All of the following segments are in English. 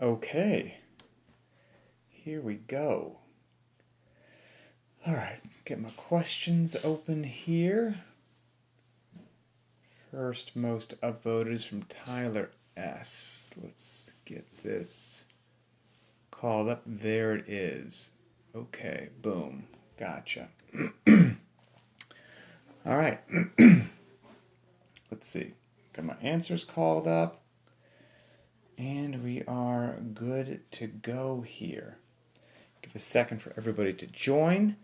Okay, here we go. All right, get my questions open here. First most upvoted is from Tyler S. Let's get this called up. There it is. Okay, boom. Gotcha. All right. Let's see. Got my answers called up. And we are good to go here. Give a second for everybody to join.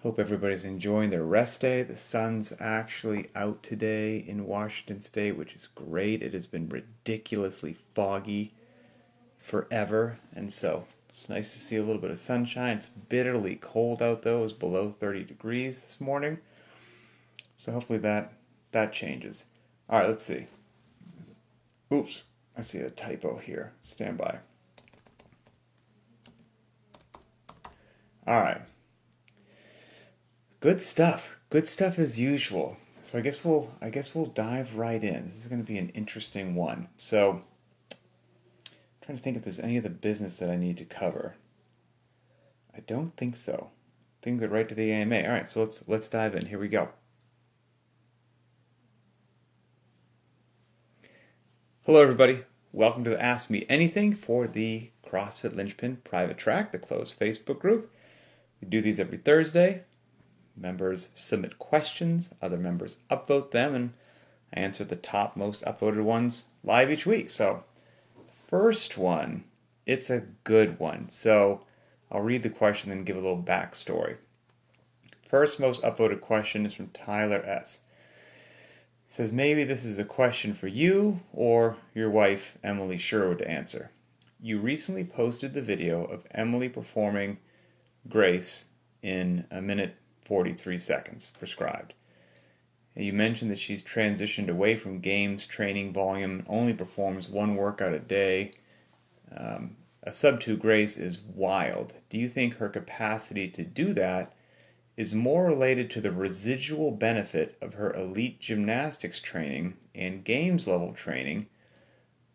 Hope everybody's enjoying their rest day. The sun's actually out today in Washington State, which is great. It has been ridiculously foggy forever, and so it's nice to see a little bit of sunshine. It's bitterly cold out though. It was below 30 degrees this morning. So hopefully that changes. All right, let's see. Oops, I see a typo here. Stand by. All right. Good stuff. Good stuff as usual. So I guess we'll dive right in. This is going to be an interesting one. So I'm trying to think if there's any of the business that I need to cover. I don't think so. I think we'll get right to the AMA. All right, so let's dive in. Here we go. Hello everybody. Welcome to Ask Me Anything for the CrossFit Linchpin Private Track, the closed Facebook group. We do these every Thursday. Members submit questions, other members upvote them, and I answer the top most upvoted ones live each week. So, first one, it's a good one. So, I'll read the question and give a little backstory. First most upvoted question is from Tyler S. It says, maybe this is a question for you or your wife, Emily Sherwood, to answer. You recently posted the video of Emily performing Grace in 1 minute 43 seconds prescribed. And you mentioned that she's transitioned away from games training volume and only performs one workout a day. A sub-2 Grace is wild. Do you think her capacity to do that is more related to the residual benefit of her elite gymnastics training and games level training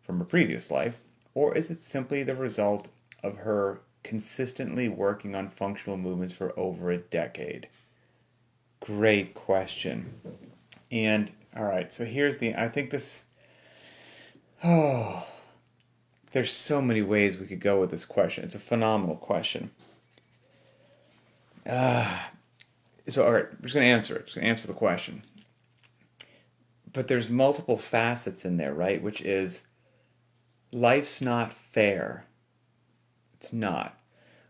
from her previous life, or is it simply the result of her consistently working on functional movements for over a decade? Great question. And all right, so here's I think this, there's so many ways we could go with this question. It's a phenomenal question. So all right, I'm just going to answer it. Just going to answer the question. But there's multiple facets in there, right? Which is, life's not fair. It's not.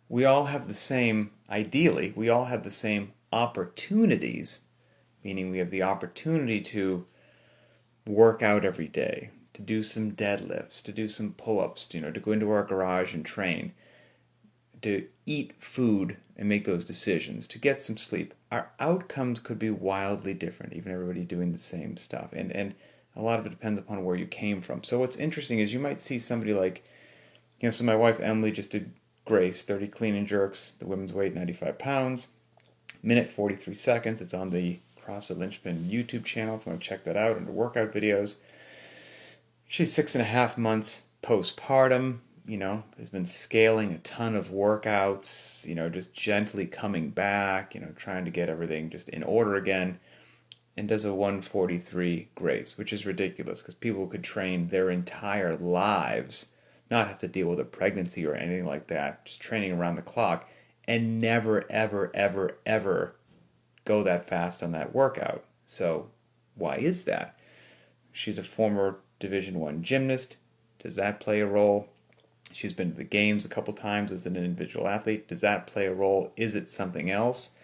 We all have the same, ideally, we all have the same opportunities, meaning we have the opportunity to work out every day, to do some deadlifts, to do some pull-ups, to go into our garage and train, to eat food and make those decisions, to get some sleep. Our outcomes could be wildly different, even everybody doing the same stuff. And a lot of it depends upon where you came from. So what's interesting is you might see somebody like, so my wife Emily just did Grace, 30 clean and jerks, the women's weight, 95 pounds, 1 minute 43 seconds. It's on the CrossFit Linchpin YouTube channel if you want to check that out under workout videos. She's 6.5 months postpartum, has been scaling a ton of workouts, just gently coming back, trying to get everything just in order again, and does a 1:43 Grace, which is ridiculous because people could train their entire lives, not have to deal with a pregnancy or anything like that, just training around the clock, and never, ever, ever, ever go that fast on that workout. So why is that? She's a former Division I gymnast. Does that play a role? She's been to the games a couple times as an individual athlete. Does that play a role? Is it something else?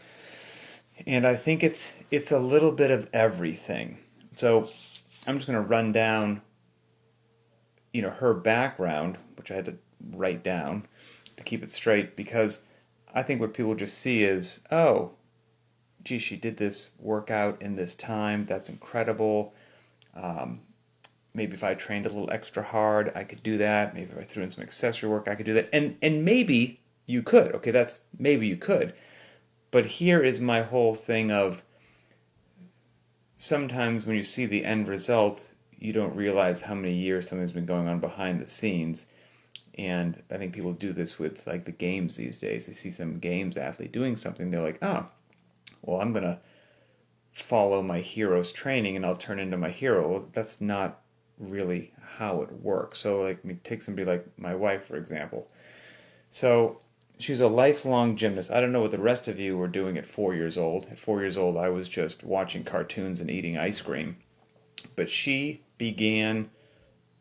And I think it's a little bit of everything. So I'm just going to run down, her background, which I had to write down to keep it straight, because I think what people just see is, oh, gee, she did this workout in this time. That's incredible. Maybe if I trained a little extra hard, I could do that. Maybe if I threw in some accessory work, I could do that. And maybe you could. Okay, maybe you could. But here is my whole thing of, sometimes when you see the end result, you don't realize how many years something's been going on behind the scenes. And I think people do this with like the games these days. They see some games athlete doing something, they're like, oh, well, I'm going to follow my hero's training and I'll turn into my hero. Well, that's not really how it works. So, like, take somebody like my wife, for example. So, she's a lifelong gymnast. I don't know what the rest of you were doing at 4 years old. At 4 years old, I was just watching cartoons and eating ice cream. But she began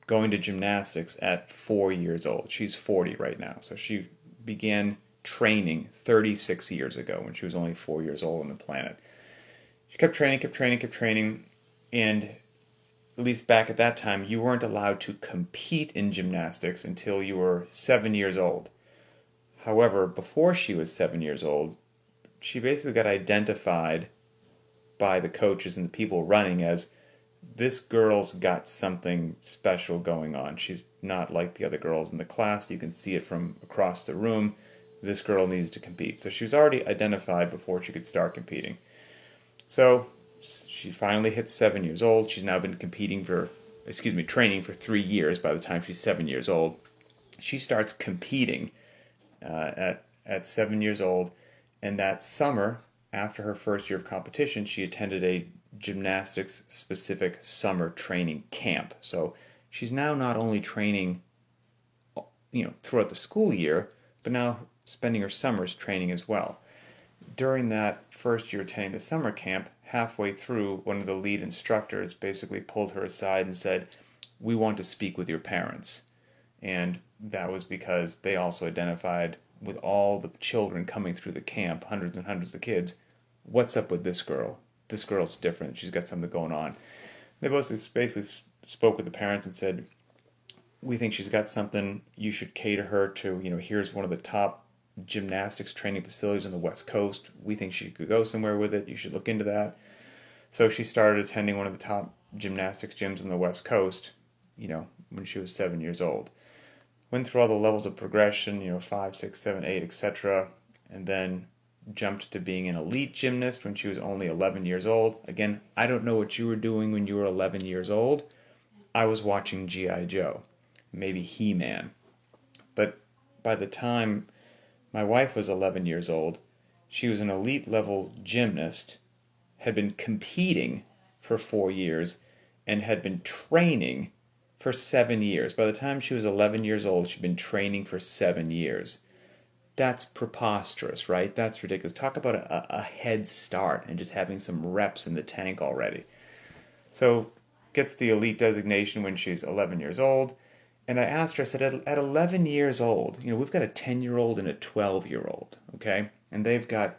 going to gymnastics at 4 years old. She's 40 right now. So she began training 36 years ago when she was only 4 years old on the planet. She kept training, kept training, kept training, and at least back at that time, you weren't allowed to compete in gymnastics until you were 7 years old. However, before she was 7 years old, she basically got identified by the coaches and the people running as, this girl's got something special going on. She's not like the other girls in the class. You can see it from across the room. This girl needs to compete. So she was already identified before she could start competing. So she finally hit 7 years old. She's now been training for 3 years by the time she's 7 years old. She starts competing at 7 years old. And that summer, after her first year of competition, she attended a gymnastics specific summer training camp. So she's now not only training, throughout the school year, but now spending her summers training as well. During that first year attending the summer camp, halfway through, one of the lead instructors basically pulled her aside and said, we want to speak with your parents. And that was because they also identified with all the children coming through the camp, hundreds and hundreds of kids, what's up with this girl? This girl's different. She's got something going on. They basically spoke with the parents and said, we think she's got something. You should cater her to, here's one of the top gymnastics training facilities on the West Coast. We think she could go somewhere with it. You should look into that. So she started attending one of the top gymnastics gyms on the West Coast, when she was 7 years old. Went through all the levels of progression, 5, 6, 7, 8, etc. And then jumped to being an elite gymnast when she was only 11 years old. Again, I don't know what you were doing when you were 11 years old. I was watching G.I. Joe, maybe He-Man. But by the time my wife was 11 years old, she was an elite level gymnast, had been competing for 4 years, and had been training for 7 years. By the time she was 11 years old, she'd been training for 7 years. That's preposterous, right? That's ridiculous. Talk about a head start and just having some reps in the tank already. So, gets the elite designation when she's 11 years old. And I asked her, I said, at 11 years old, we've got a 10-year-old and a 12-year-old, okay? And they've got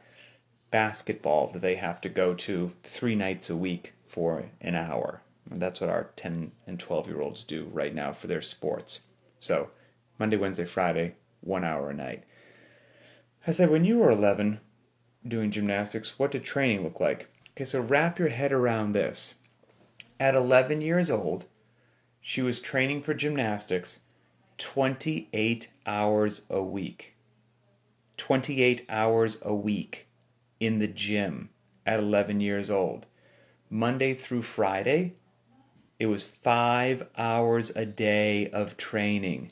basketball that they have to go to 3 nights a week for an hour. And that's what our 10 and 12-year-olds do right now for their sports. So, Monday, Wednesday, Friday, 1 hour a night. I said, when you were 11 doing gymnastics, what did training look like? Okay, so wrap your head around this. At 11 years old, she was training for gymnastics 28 hours a week. 28 hours a week in the gym at 11 years old. Monday through Friday, it was 5 hours a day of training.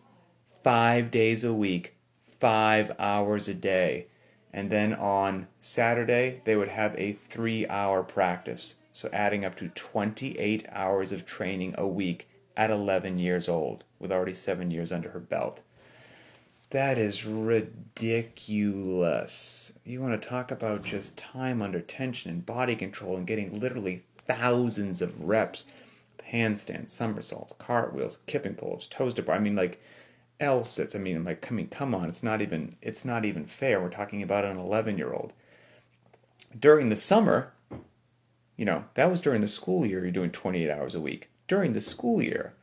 5 days a week, 5 hours a day. And then on Saturday, they would have a 3-hour practice. So adding up to 28 hours of training a week at 11 years old, with already 7 years under her belt. That is ridiculous. You want to talk about just time under tension and body control and getting literally thousands of reps. Handstands, somersaults, cartwheels, kipping pulls, toes to bar. L-sits. Come on. It's not even fair. We're talking about an 11-year-old. During the summer, that was during the school year, you're doing 28 hours a week. During the school year.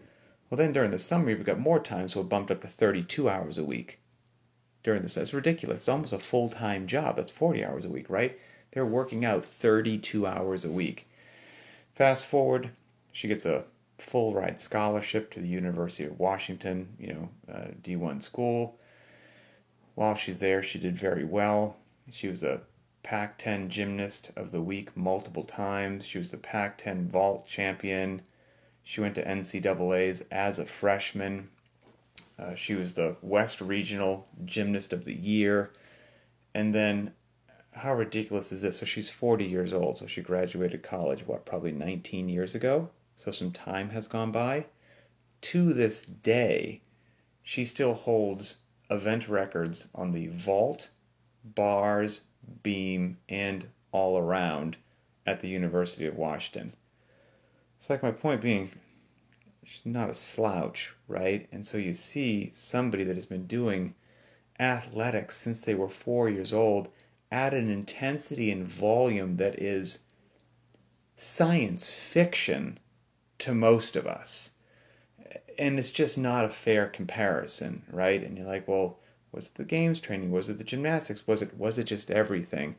Well, then during the summer, you've got more time, so it bumped up to 32 hours a week. It's ridiculous. It's almost a full-time job. That's 40 hours a week, right? They're working out 32 hours a week. Fast forward, she gets a full-ride scholarship to the University of Washington, D1 school. While she's there, she did very well. She was a Pac-10 Gymnast of the Week multiple times. She was the Pac-10 Vault Champion. She went to NCAAs as a freshman. She was the West Regional Gymnast of the Year. And then, how ridiculous is this? So she's 40 years old. So she graduated college, what, probably 19 years ago? So some time has gone by. To this day, she still holds event records on the vault, bars, beam, and all around at the University of Washington. It's like my point being, she's not a slouch, right? And so you see somebody that has been doing athletics since they were 4 years old at an intensity and volume that is science fiction to most of us. And it's just not a fair comparison, right? And you're like, well, was it the games training? Was it the gymnastics? Was it just everything?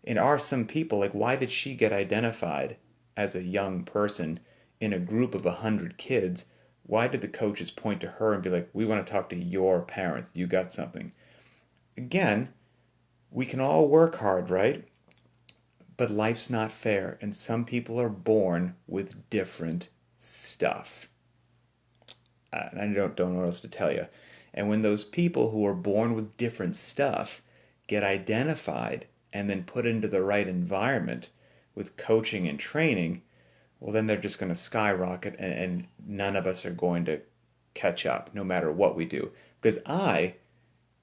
And are some people like, why did she get identified as a young person in a group of 100 kids? Why did the coaches point to her and be like, we want to talk to your parents, you got something? Again, we can all work hard, right? But life's not fair, and some people are born with different stuff. And I don't know what else to tell you. And when those people who are born with different stuff get identified and then put into the right environment with coaching and training, well, then they're just going to skyrocket, and none of us are going to catch up no matter what we do. Because I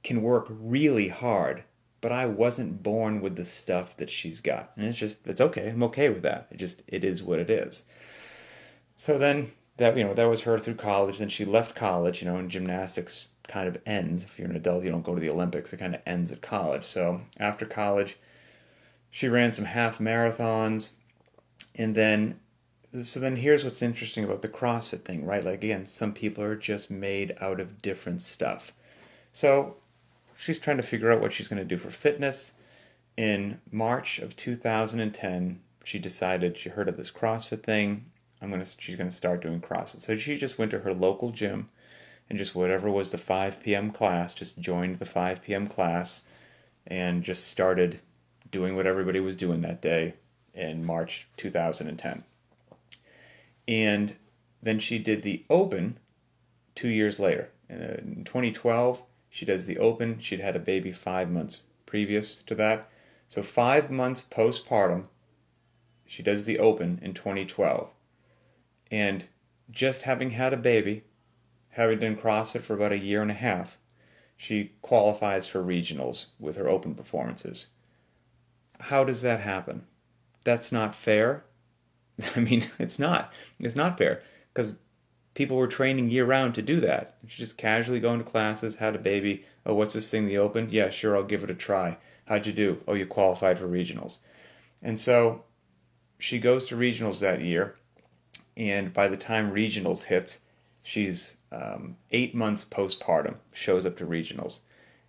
can work really hard, but I wasn't born with the stuff that she's got. And it's okay. I'm okay with that. It is what it is. So then that was her through college. Then she left college, and gymnastics kind of ends. If you're an adult, you don't go to the Olympics. It kind of ends at college. So after college, she ran some half marathons. And then here's what's interesting about the CrossFit thing, right? Like, again, some people are just made out of different stuff. So she's trying to figure out what she's going to do for fitness. In March of 2010, she decided, she heard of this CrossFit thing. She's going to start doing CrossFit. So she just went to her local gym and just whatever was the 5 p.m. class, just joined the 5 p.m. class and just started doing what everybody was doing that day in March 2010. And then she did the Open 2 years later. In 2012, she does the Open. She'd had a baby 5 months previous to that. So 5 months postpartum, she does the Open in 2012. And just having had a baby, having done CrossFit for about a year and a half, she qualifies for regionals with her Open performances. How does that happen? That's not fair. I mean, it's not. It's not fair because people were training year-round to do that. She just casually going to classes, had a baby. Oh, what's this thing, the Open? Yeah, sure, I'll give it a try. How'd you do? Oh, you qualified for regionals. And so she goes to regionals that year, and by the time regionals hits, she's 8 months postpartum, shows up to regionals,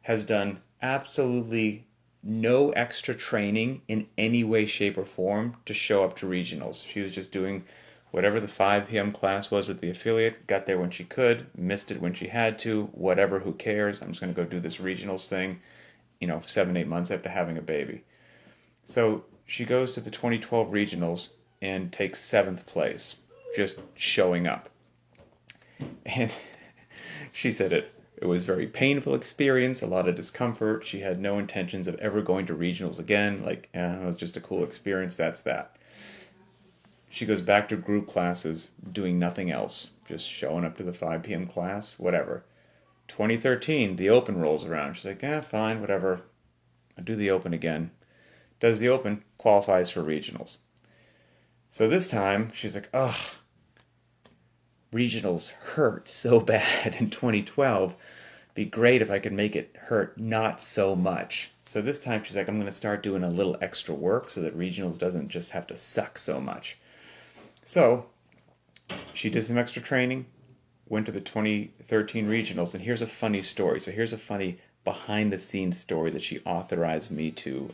has done absolutely no extra training in any way, shape, or form to show up to regionals. She was just doing whatever the 5 p.m. class was at the affiliate, got there when she could, missed it when she had to, whatever, who cares? I'm just going to go do this regionals thing, 7-8 months after having a baby. So she goes to the 2012 regionals and takes 7th place, just showing up. And she said it was a very painful experience, a lot of discomfort. She had no intentions of ever going to regionals again. It was just a cool experience, that's that. She goes back to group classes, doing nothing else, just showing up to the 5 p.m. class, whatever. 2013, the Open rolls around. She's like, fine, whatever. I'll do the Open again. Does the Open, qualifies for regionals. So this time, she's like, ugh, regionals hurt so bad in 2012. Be great if I could make it hurt not so much. So this time she's like, I'm going to start doing a little extra work so that regionals doesn't just have to suck so much. So she did some extra training, went to the 2013 regionals, and here's a funny story. So here's a funny behind-the-scenes story that she authorized me to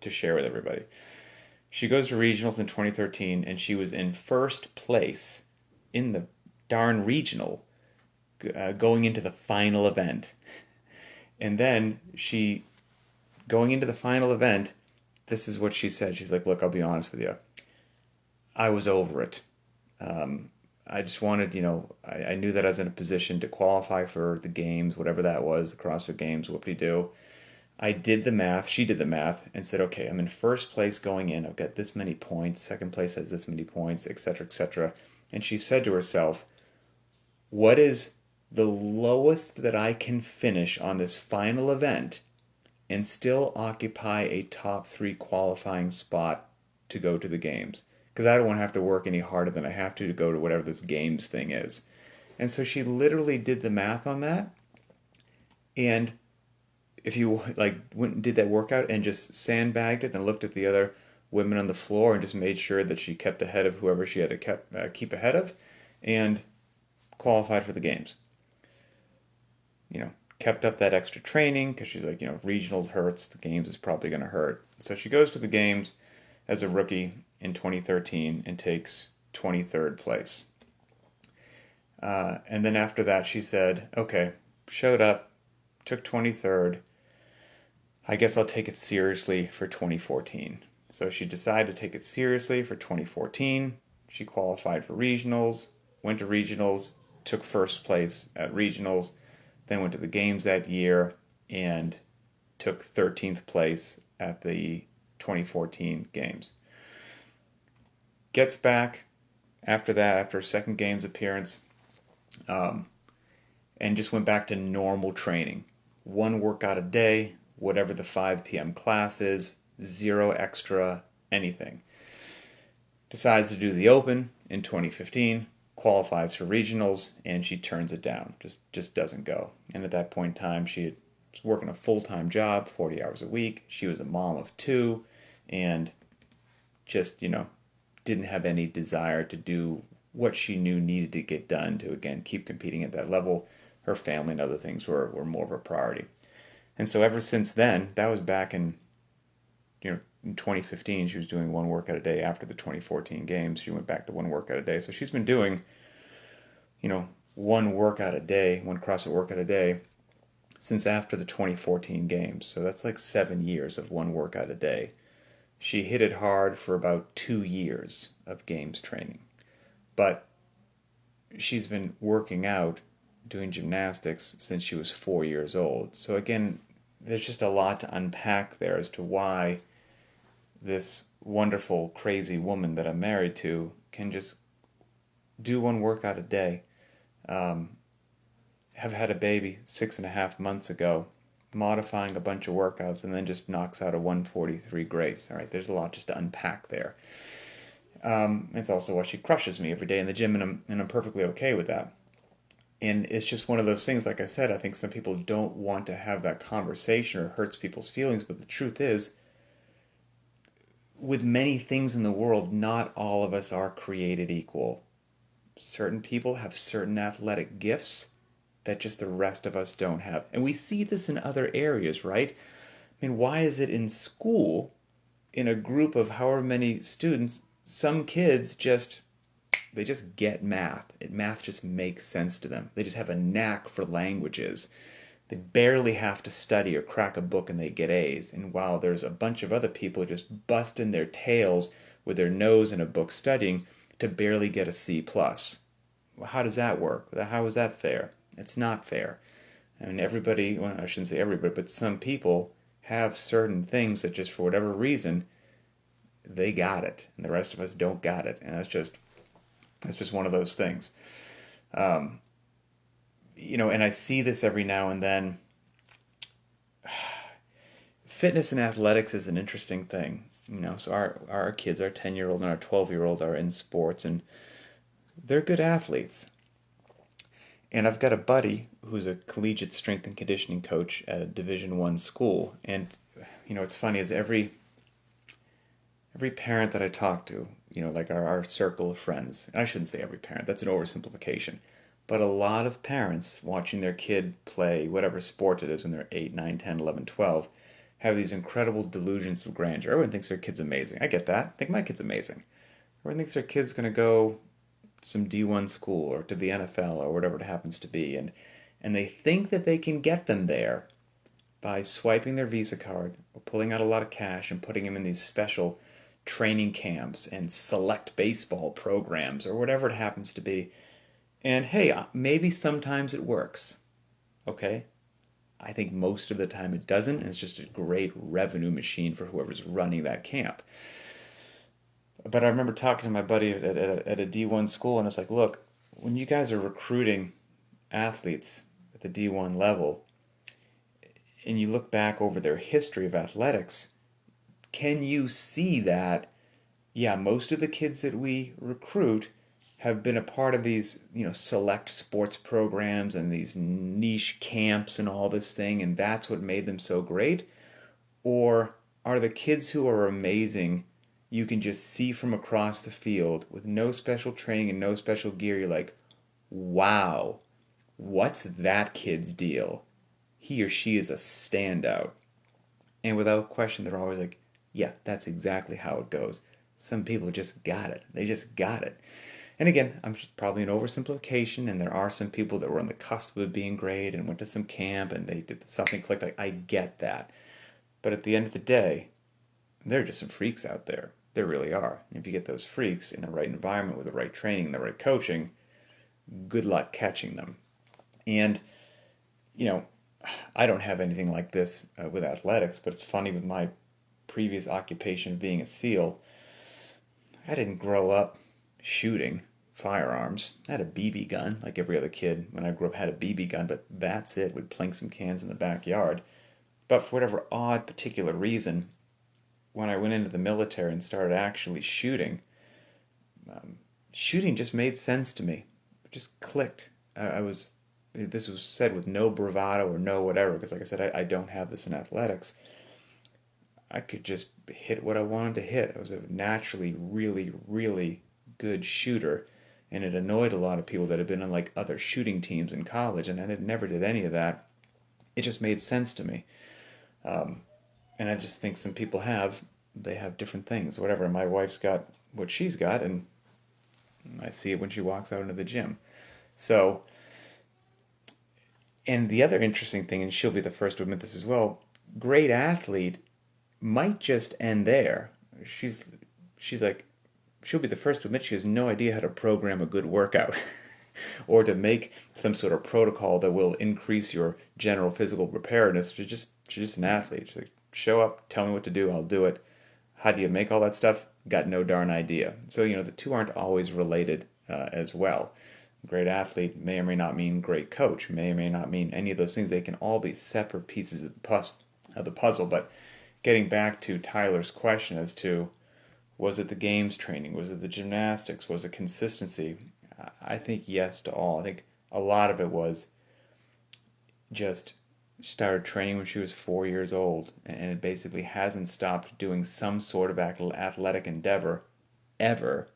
share with everybody. She goes to regionals in 2013, and she was in first place in the darn regional going into the final event. And then going into the final event, this is what she said. She's like, look, I'll be honest with you. I was over it. I just wanted, I knew that I was in a position to qualify for the games, whatever that was, the CrossFit games, whoop-de-doo. I did the math, she did the math, and said, okay, I'm in first place going in. I've got this many points. Second place has this many points, etc., etc. And she said to herself, what is the lowest that I can finish on this final event and still occupy a top 3 qualifying spot to go to the games? Because I don't want to have to work any harder than I have to go to whatever this games thing is. And so she literally did the math on that. And if you went and did that workout and just sandbagged it and looked at the other women on the floor and just made sure that she kept ahead of whoever she had to keep ahead of, and qualified for the games. Kept up that extra training because she's like, regionals hurts, the games is probably going to hurt. So she goes to the games as a rookie in 2013 and takes 23rd place. And then after that, she said, okay, showed up, took 23rd. I guess I'll take it seriously for 2014. So she decided to take it seriously for 2014. She qualified for regionals, went to regionals, took first place at regionals, then went to the games that year and took 13th place at the 2014 games. Gets back after that, after a second games appearance, and just went back to normal training. 1 workout a day, whatever the 5 p.m. class is, 0 extra anything. Decides to do the Open in 2015, qualifies for regionals, and she turns it down. Just doesn't go. And at that point in time, she was working a full-time job, 40 hours a week. She was a mom of 2, and just, didn't have any desire to do what she knew needed to get done to, again, keep competing at that level. Her family and other things were more of a priority. And so ever since then, that was back in 2015, she was doing 1 workout a day. After the 2014 games, she went back to 1 workout a day. So she's been doing, 1 workout a day, 1 CrossFit workout a day, since after the 2014 games. So that's like 7 years of 1 workout a day. She hit it hard for about 2 years of games training. But she's been working out, doing gymnastics since she was 4 years old. So again, there's just a lot to unpack there as to why this wonderful, crazy woman that I'm married to can just do 1 workout a day. Have had a baby 6.5 months ago, modifying a bunch of workouts, and then just knocks out a 143 grace. All right, there's a lot just to unpack there. It's also why she crushes me every day in the gym, and I'm perfectly okay with that. And it's just one of those things, like I said, I think some people don't want to have that conversation, or it hurts people's feelings, but the truth is, with many things in the world, not all of us are created equal. Certain people have certain athletic gifts that just the rest of us don't have. And we see this in other areas, right? I mean, why is it in school, in a group of however many students, some kids just get math. Math just makes sense to them. They just have a knack for languages. They barely have to study or crack a book and they get A's. And while there's a bunch of other people just busting their tails with their nose in a book studying to barely get a C+. Well, how does that work? How is that fair? It's not fair. I mean, everybody, well, I shouldn't say everybody, but some people have certain things that just for whatever reason, they got it. And the rest of us don't got it. And that's just one of those things. And I see this every now and then. Fitness and athletics is an interesting thing. So our kids, our 10-year-old and our 12-year-old are in sports, and they're good athletes. And I've got a buddy who's a collegiate strength and conditioning coach at a Division I school. And, it's funny is every parent that I talk to, like our circle of friends, and I shouldn't say every parent, that's an oversimplification, but a lot of parents watching their kid play whatever sport it is when they're 8, 9, 10, 11, 12, have these incredible delusions of grandeur. Everyone thinks their kid's amazing. I get that. I think my kid's amazing. Everyone thinks their kid's going to go some D1 school or to the NFL or whatever it happens to be, and they think that they can get them there by swiping their Visa card or pulling out a lot of cash and putting them in these special training camps and select baseball programs or whatever it happens to be. And hey, maybe sometimes it works. Okay? I think most of the time it doesn't. It's just a great revenue machine for whoever's running that camp. But I remember talking to my buddy at a D1 school, and it's like, look, when you guys are recruiting athletes at the D1 level, and you look back over their history of athletics, can you see that, yeah, most of the kids that we recruit have been a part of these, select sports programs and these niche camps and all this thing, and that's what made them so great? Or are the kids who are amazing, you can just see from across the field with no special training and no special gear, you're like, wow, what's that kid's deal? He or she is a standout. And without question, they're always like, yeah, that's exactly how it goes. Some people just got it. They just got it. And again, I'm just probably an oversimplification, and there are some people that were on the cusp of being great and went to some camp and they did something clicked. I get that. But at the end of the day, there are just some freaks out there. There really are. And if you get those freaks in the right environment with the right training and the right coaching, good luck catching them. And, I don't have anything like this with athletics, but it's funny with my previous occupation of being a SEAL, I didn't grow up shooting firearms. I had a BB gun, like every other kid when I grew up had a BB gun, but that's it. We'd plink some cans in the backyard. But for whatever odd particular reason, when I went into the military and started actually shooting, shooting just made sense to me. It just clicked. This was said with no bravado or no whatever, because like I said, I don't have this in athletics. I could just hit what I wanted to hit. I was a naturally really, really good shooter, and it annoyed a lot of people that had been on like other shooting teams in college, and I never did any of that. It just made sense to me. And I just think some people they have different things, whatever. My wife's got what she's got, and I see it when she walks out into the gym. So, and the other interesting thing, and she'll be the first to admit this as well, great athlete might just end there. She's like, she'll be the first to admit she has no idea how to program a good workout or to make some sort of protocol that will increase your general physical preparedness. She's just an athlete. She's like, show up, tell me what to do, I'll do it. How do you make all that stuff? Got no darn idea. So, the two aren't always related as well. Great athlete may or may not mean great coach, may or may not mean any of those things. They can all be separate pieces of the puzzle. But getting back to Tyler's question as to, was it the games training? Was it the gymnastics? Was it consistency? I think yes to all. I think a lot of it was just started training when she was 4 years old, and it basically hasn't stopped doing some sort of athletic endeavor ever.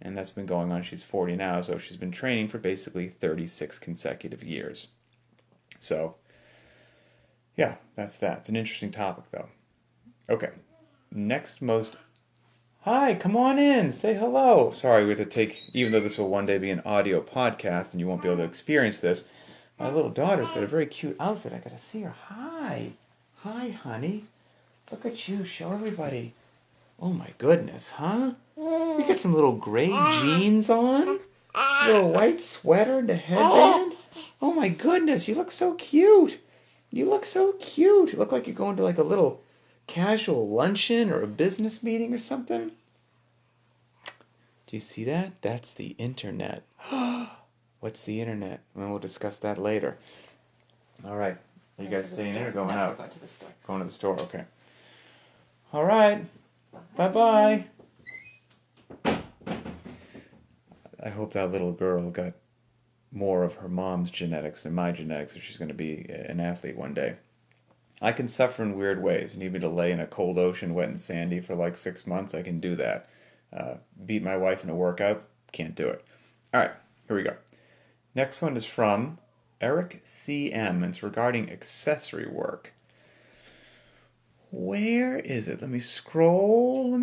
And that's been going on. She's 40 now, so she's been training for basically 36 consecutive years. So, yeah, that's that. It's an interesting topic, though. Okay, next most... Hi, come on in, say hello. Sorry, we had to take, even though this will one day be an audio podcast and you won't be able to experience this, my little daughter's got a very cute outfit. I gotta see her. Hi, honey. Look at you, show everybody. Oh my goodness, huh? You got some little gray jeans on? A little white sweater and a headband? Oh my goodness, you look so cute. You look so cute. You look like you're going to like a little casual luncheon or a business meeting or something. Do you see that? That's the internet. What's the internet? Well, we'll discuss that later. All right. Are you guys staying in or going out? Going to the store. Going to the store, okay. All right. Bye-bye. I hope that little girl got more of her mom's genetics than my genetics if she's going to be an athlete one day. I can suffer in weird ways. You need me to lay in a cold ocean, wet and sandy for like 6 months, I can do that. Beat my wife in a workout, can't do it. All right, here we go. Next one is from Eric C.M. and it's regarding accessory work. Where is it? Let me scroll.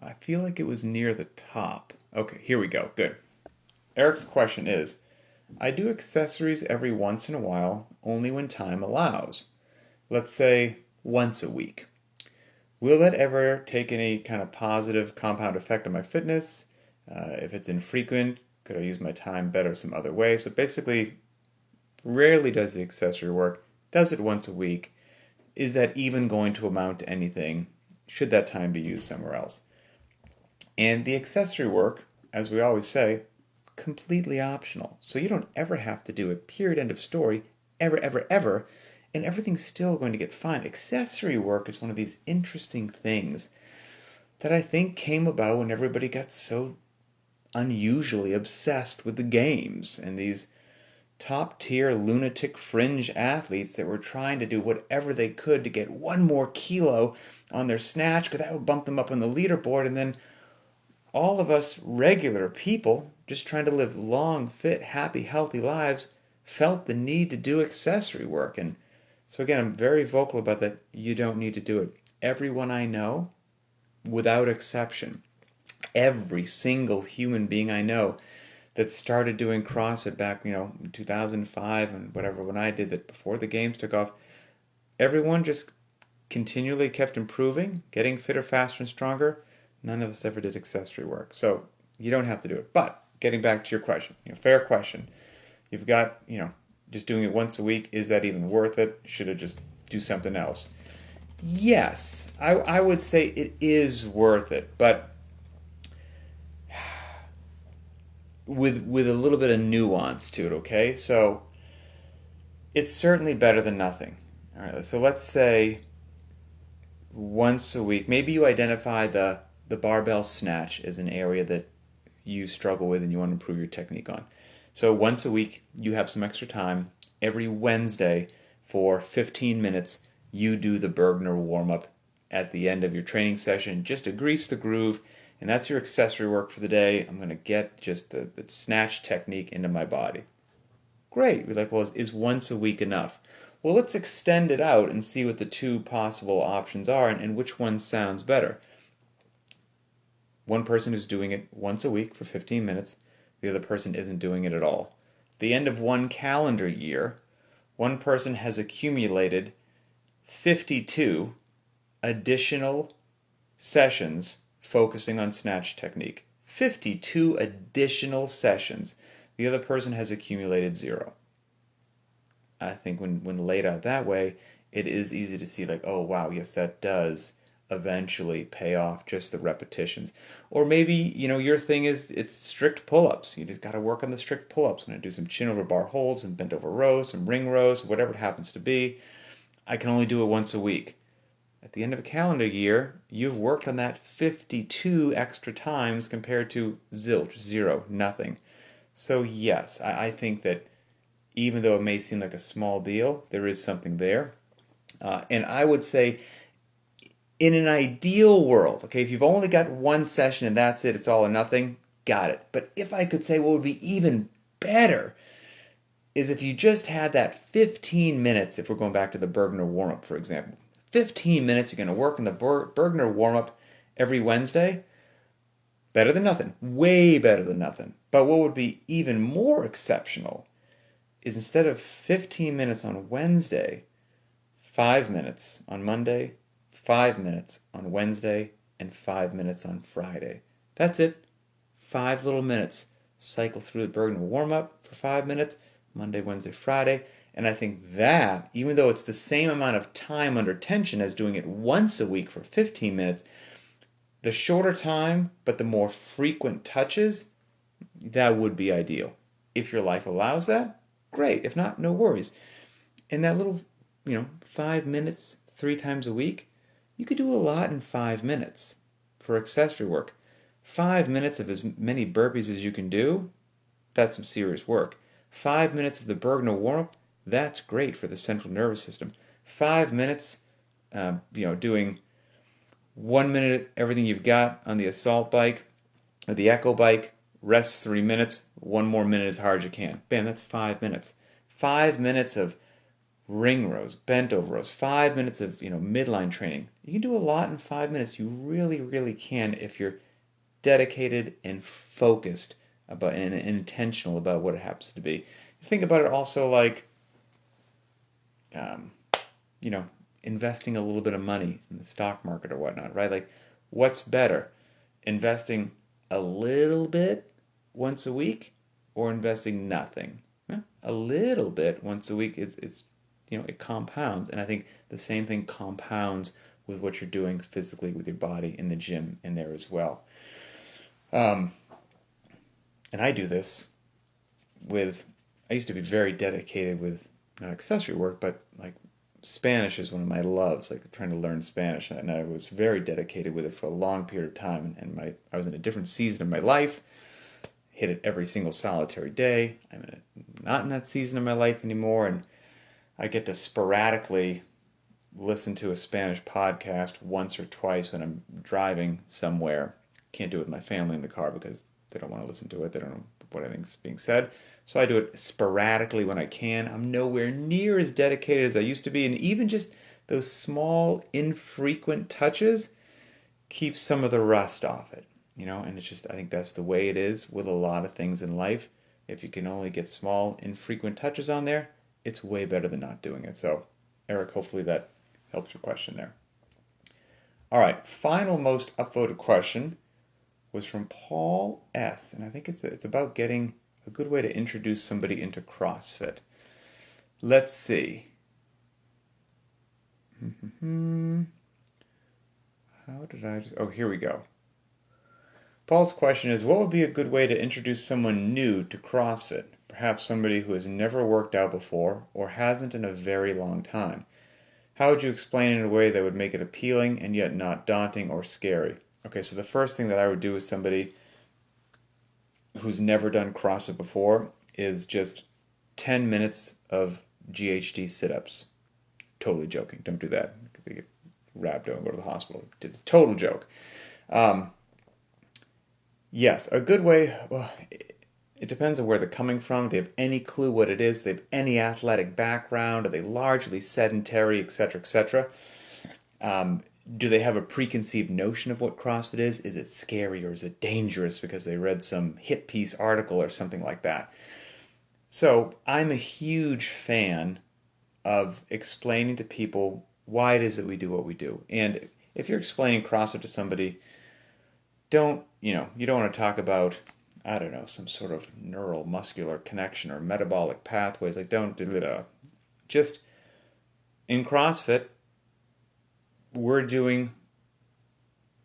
I feel like it was near the top. Okay, here we go. Good. Eric's question is, I do accessories every once in a while, only when time allows. Let's say once a week. Will that ever take any kind of positive compound effect on my fitness? If it's infrequent, could I use my time better some other way? So basically, rarely does the accessory work, does it once a week. Is that even going to amount to anything? Should that time be used somewhere else? And the accessory work, as we always say, completely optional. So you don't ever have to do it, period, end of story, ever, ever, ever, and everything's still going to get fine. Accessory work is one of these interesting things that I think came about when everybody got so unusually obsessed with the games and these top tier lunatic fringe athletes that were trying to do whatever they could to get one more kilo on their snatch because that would bump them up on the leaderboard. And then all of us regular people just trying to live long, fit, happy, healthy lives felt the need to do accessory work. And so again, I'm very vocal about that. You don't need to do it. Everyone I know, without exception, every single human being I know that started doing CrossFit back, in 2005 and whatever, when I did that before the games took off, everyone just continually kept improving, getting fitter, faster, and stronger. None of us ever did accessory work. So you don't have to do it. But getting back to your question, fair question. You've got, just doing it once a week. Is that even worth it? Should it just do something else? Yes, I would say it is worth it, but with a little bit of nuance to it, okay? So it's certainly better than nothing. All right, so let's say once a week, maybe you identify the barbell snatch as an area that you struggle with and you want to improve your technique on. So once a week, you have some extra time. Every Wednesday for 15 minutes, you do the Bergner warm-up at the end of your training session just to grease the groove. And that's your accessory work for the day. I'm going to get just the snatch technique into my body. Great. We're like, well, is once a week enough? Well, let's extend it out and see what the two possible options are and which one sounds better. One person is doing it once a week for 15 minutes. The other person isn't doing it at all. At the end of one calendar year, one person has accumulated 52 additional sessions focusing on snatch technique. 52 additional sessions. The other person has accumulated 0. I think when laid out that way, it is easy to see like, oh wow, yes, that does eventually pay off, just the repetitions. Or maybe, your thing is it's strict pull-ups. You just got to work on the strict pull-ups. I'm going to do some chin over bar holds, some bent over rows, some ring rows, whatever it happens to be. I can only do it once a week. At the end of a calendar year, you've worked on that 52 extra times compared to zilch, 0, nothing. So yes, I think that even though it may seem like a small deal, there is something there. And I would say in an ideal world, okay, if you've only got one session and that's it, it's all or nothing, got it. But if I could say what would be even better is if you just had that 15 minutes, if we're going back to the Bergner warm-up, for example. 15 minutes, you're going to work on the Bergner warm-up every Wednesday. Better than nothing. Way better than nothing. But what would be even more exceptional is instead of 15 minutes on Wednesday, 5 minutes on Monday, 5 minutes on Wednesday, and 5 minutes on Friday. That's it. 5 little minutes. Cycle through the Bergner warm-up for 5 minutes, Monday, Wednesday, Friday. And I think that, even though it's the same amount of time under tension as doing it once a week for 15 minutes, the shorter time, but the more frequent touches, that would be ideal. If your life allows that, great. If not, no worries. And that little, 5 minutes, 3 times a week, you could do a lot in 5 minutes for accessory work. 5 minutes of as many burpees as you can do, that's some serious work. 5 minutes of the Bergner warm-up, that's great for the central nervous system. 5 minutes, doing 1 minute everything you've got on the assault bike or the echo bike, rest 3 minutes, 1 more minute as hard as you can. Bam, that's 5 minutes. 5 minutes of ring rows, bent over rows, 5 minutes of midline training. You can do a lot in 5 minutes. You really, really can if you're dedicated and focused about and intentional about what it happens to be. Think about it also like, investing a little bit of money in the stock market or whatnot, right? Like, what's better, investing a little bit once a week or investing nothing? A little bit once a week is it compounds, and I think the same thing compounds with what you're doing physically with your body in the gym in there as well. And I do this I used to be very dedicated with not accessory work, but like Spanish is one of my loves, like trying to learn Spanish, and I was very dedicated with it for a long period of time, and I was in a different season of my life, hit it every single solitary day. Not in that season of my life anymore, and I get to sporadically listen to a Spanish podcast once or twice when I'm driving somewhere. Can't do it with my family in the car because they don't want to listen to it. They don't know what I think is being said. So I do it sporadically when I can. I'm nowhere near as dedicated as I used to be. And even just those small, infrequent touches keep some of the rust off it. And it's just, I think that's the way it is with a lot of things in life. If you can only get small, infrequent touches on there, it's way better than not doing it. So, Eric, hopefully that helps your question there. All right, final most upvoted question was from Paul S. And I think it's about getting a good way to introduce somebody into CrossFit. Let's see. Here we go. Paul's question is, what would be a good way to introduce someone new to CrossFit? Perhaps somebody who has never worked out before or hasn't in a very long time. How would you explain it in a way that would make it appealing and yet not daunting or scary? Okay, so the first thing that I would do with somebody who's never done CrossFit before is just 10 minutes of GHD sit-ups. Totally joking. Don't do that. They get rhabdo and go to the hospital. It's a total joke. Yes, a good way, well, it depends on where they're coming from. Do they have any clue what it is? Do they have any athletic background? Are they largely sedentary, etc., etc.? Do they have a preconceived notion of what CrossFit is? Is it scary or is it dangerous because they read some hit piece article or something like that? So I'm a huge fan of explaining to people why it is that we do what we do. And if you're explaining CrossFit to somebody, you don't want to talk about, I don't know, some sort of neural muscular connection or metabolic pathways. Like, don't do it. Just in CrossFit, we're doing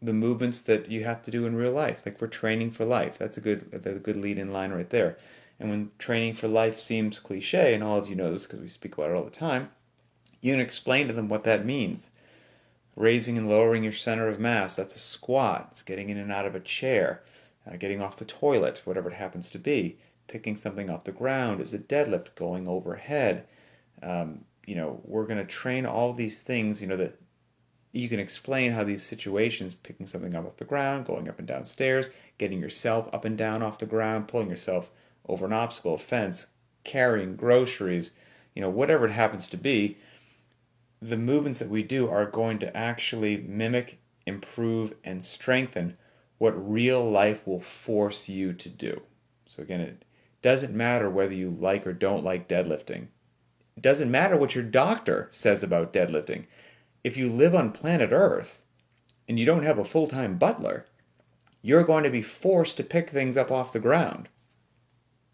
the movements that you have to do in real life. Like, we're training for life. That's a good lead-in line right there. And when training for life seems cliche, and all of you know this because we speak about it all the time, you can explain to them what that means. Raising and lowering your center of mass, that's a squat. It's getting in and out of a chair, getting off the toilet, whatever it happens to be. Picking something off the ground is a deadlift, going overhead. We're going to train all these things, that you can explain how these situations, picking something up off the ground, going up and down stairs, getting yourself up and down off the ground, pulling yourself over an obstacle, a fence, carrying groceries, whatever it happens to be, the movements that we do are going to actually mimic, improve, and strengthen what real life will force you to do. So again, it doesn't matter whether you like or don't like deadlifting. It doesn't matter what your doctor says about deadlifting. If you live on planet Earth and you don't have a full-time butler, you're going to be forced to pick things up off the ground.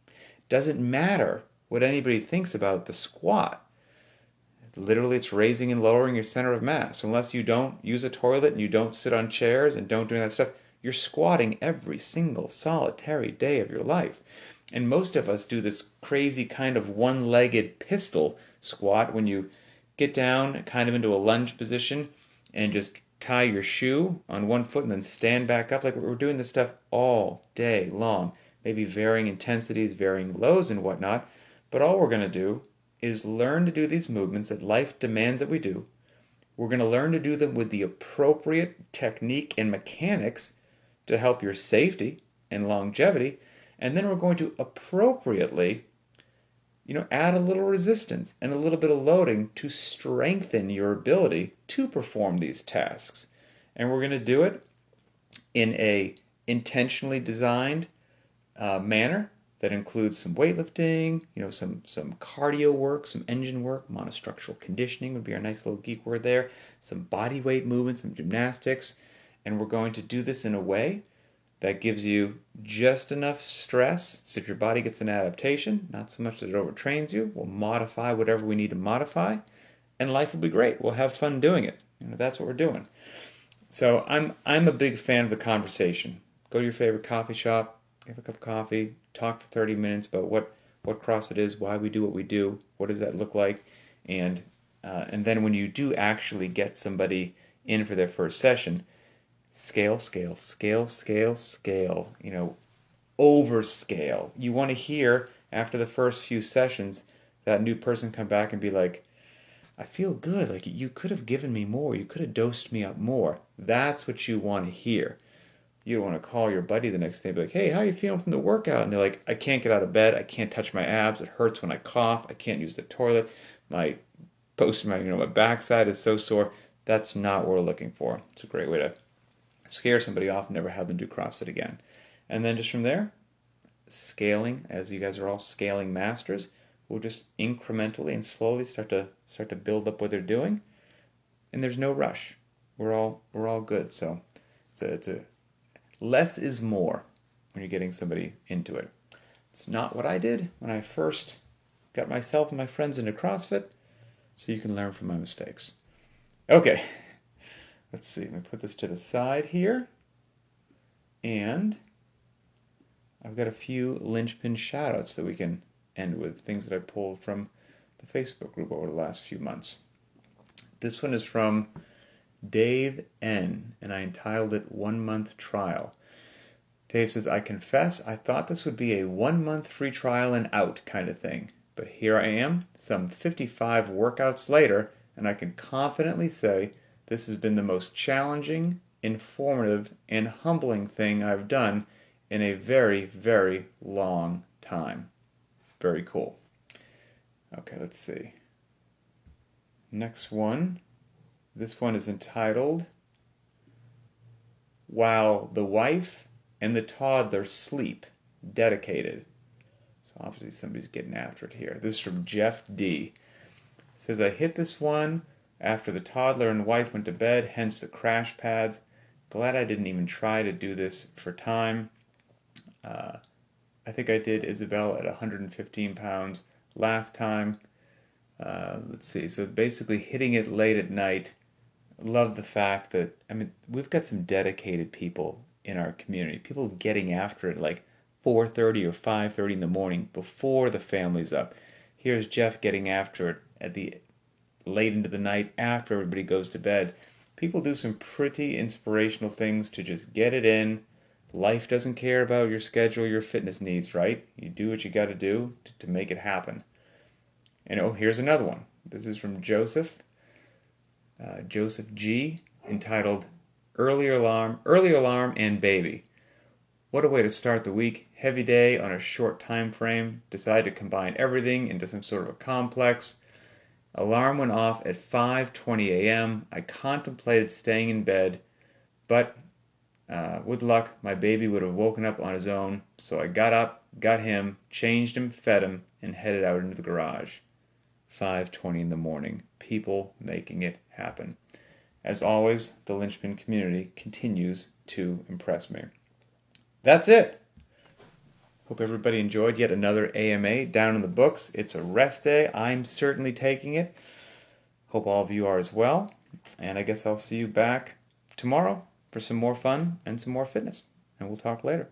It doesn't matter what anybody thinks about the squat. Literally, it's raising and lowering your center of mass. Unless you don't use a toilet and you don't sit on chairs and don't do that stuff, you're squatting every single solitary day of your life. And most of us do this crazy kind of one-legged pistol squat when you get down kind of into a lunge position and just tie your shoe on one foot and then stand back up. Like, we're doing this stuff all day long. Maybe varying intensities, varying lows and whatnot. But all we're going to do is learn to do these movements that life demands that we do. We're going to learn to do them with the appropriate technique and mechanics to help your safety and longevity. And then we're going to appropriately, add a little resistance and a little bit of loading to strengthen your ability to perform these tasks. And we're going to do it in a intentionally designed manner that includes some weightlifting, some cardio work, some engine work, monostructural conditioning would be our nice little geek word there, some body weight movements, some gymnastics, and we're going to do this in a way that gives you just enough stress so that your body gets an adaptation, not so much that it overtrains you. We'll modify whatever we need to modify, and life will be great. We'll have fun doing it. That's what we're doing. So I'm a big fan of the conversation. Go to your favorite coffee shop, have a cup of coffee, talk for 30 minutes about what CrossFit is, why we do what we do, what does that look like, and then when you do actually get somebody in for their first session, scale, scale, scale, scale, scale, overscale. You want to hear after the first few sessions that new person come back and be like, I feel good, like you could have given me more, you could have dosed me up more. That's what you want to hear. You don't want to call your buddy the next day and be like, hey, how are you feeling from the workout? And they're like, I can't get out of bed, I can't touch my abs, it hurts when I cough, I can't use the toilet, my backside is so sore. That's not what we're looking for. It's a great way to scare somebody off and never have them do CrossFit again. And then just from there, scaling, as you guys are all scaling masters, we'll just incrementally and slowly start to build up what they're doing. And there's no rush. We're all good. So it's a less is more when you're getting somebody into it. It's not what I did when I first got myself and my friends into CrossFit, so you can learn from my mistakes. Okay, let's see. Let me put this to the side here. And I've got a few linchpin shoutouts that we can end with, things that I pulled from the Facebook group over the last few months. This one is from Dave N., and I entitled it 1 month trial. Dave says, I confess I thought this would be a 1 month free trial and out kind of thing. But here I am, some 55 workouts later, and I can confidently say this has been the most challenging, informative, and humbling thing I've done in a very, very long time. Very cool. Okay, let's see. Next one. This one is entitled, While the Wife and the Toddler Sleep, Dedicated. So obviously somebody's getting after it here. This is from Jeff D. It says, I hit this one after the toddler and wife went to bed, hence the crash pads. Glad I didn't even try to do this for time. I think I did Isabel at 115 pounds last time. Let's see. So basically hitting it late at night. Love the fact that, we've got some dedicated people in our community. People getting after it like 4:30 or 5:30 in the morning before the family's up. Here's Jeff getting after it at the late into the night after everybody goes to bed. People do some pretty inspirational things to just get it in. Life doesn't care about your schedule, your fitness needs, right? You do what you got to do to make it happen. And here's another one. This is from Joseph G, entitled Early Alarm and Baby. What a way to start the week. Heavy day on a short time frame. Decided to combine everything into some sort of a complex. Alarm went off at 5:20 a.m. I contemplated staying in bed, but with luck, my baby would have woken up on his own, so I got up, got him, changed him, fed him, and headed out into the garage. 5:20 in the morning. People making it happen. As always, the Linchpin community continues to impress me. That's it. Hope everybody enjoyed yet another AMA down in the books. It's a rest day. I'm certainly taking it. Hope all of you are as well. And I guess I'll see you back tomorrow for some more fun and some more fitness. And we'll talk later.